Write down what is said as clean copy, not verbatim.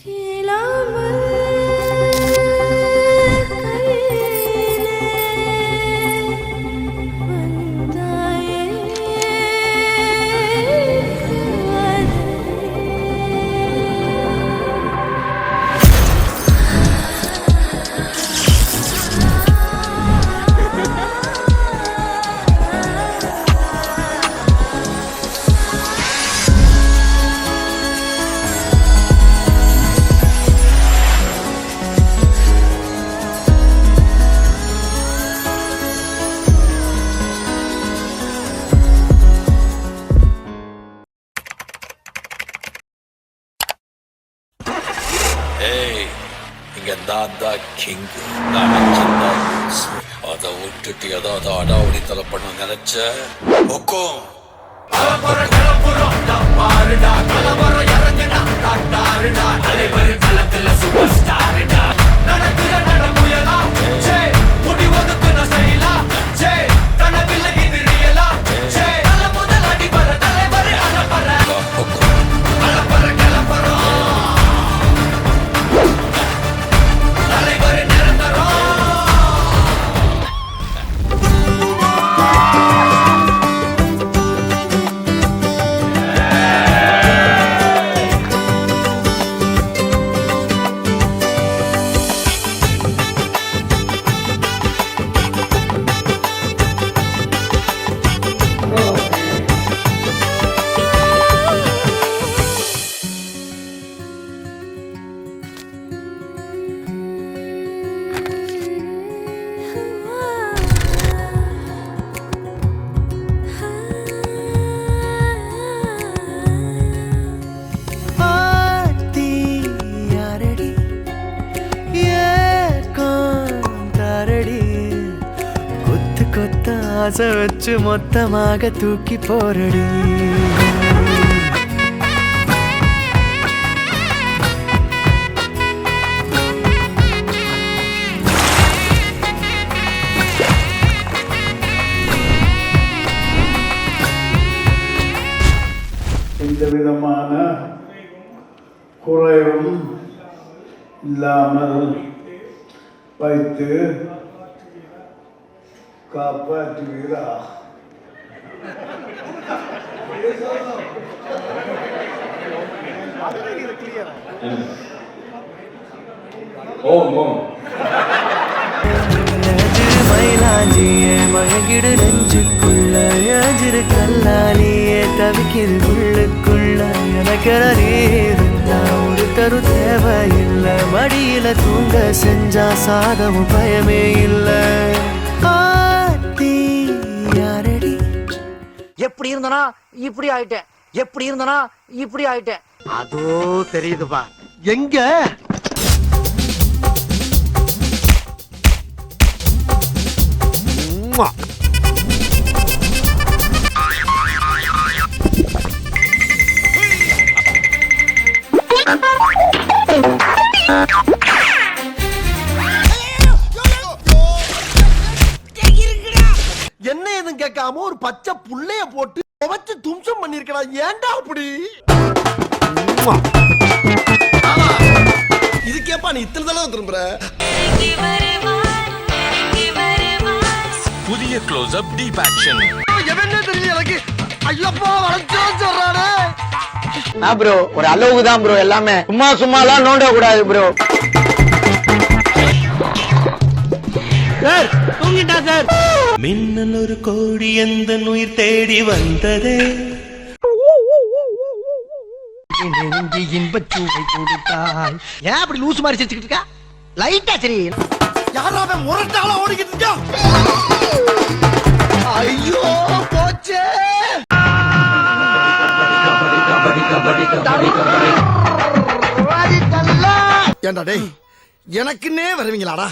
இங்க நான் தான் கிங், அதை விட்டுட்டு ஏதாவது அடாவடி தலை பண்ண நினைச்ச ஒக்கும் ஆசை வச்சு மொத்தமாக தூக்கி போரடி. எந்த விதமான குறைவும் இல்லாமல் வைத்து காப்பாற்றுவீரா? மயிலாஞ்சியே மயங்கிடு நெஞ்சுக்குள்ள ஏஞ்சிரு கல்லாலியே தவிக்கிது உள்ளுக்குள்ள எனக்கு இருந்தா ஒரு தரு தேவையில்லை மடியில தூங்க செஞ்சா சாதமும் பயமே இல்லை. எப்படி இருந்தனா இப்படி ஆயிட்டேன், எப்படி இருந்தனா இப்படி ஆயிட்டேன். அதோ தெரியுதுப்பா. எங்க என்ன எதுவும் கேட்காம ஒரு பச்சை புள்ளைய போட்டு துவச்சு தும்சம் பண்ணிருக்கா. ஏன்டா அப்படி? இதுக்கேப்பா நீ இத்தனை தடவை திரும்புற? புதிய க்ளோஸ் அப் டீப் ஆக்ஷன். எவனே தெரியல எனக்கு. ஐயப்பா வளச்சோ சொல்றானே. நான் ப்ரோ ஒரு அளவுக்கு தான் ப்ரோ, எல்லாமே சும்மா சும்மாலாம் நோண்ட கூடாது ப்ரோ. சார் தூங்கிட்டா சார். மின்னல் ஒரு கோடி எந்த உயிர் தேடி வந்ததே. இன்பச்சூவை கொடுத்தாய். ஏன் அப்படி லூசு மாதிரி சிரிச்சுக்கிட்டு இருக்கா? லைட்டா சரி. யாராவது முரட்டால ஓடிக்கிட்டு இருக்கா? ஐயோ போச்சே. ஏண்டா டேய் எனக்குன்னே வருவீங்களாடா?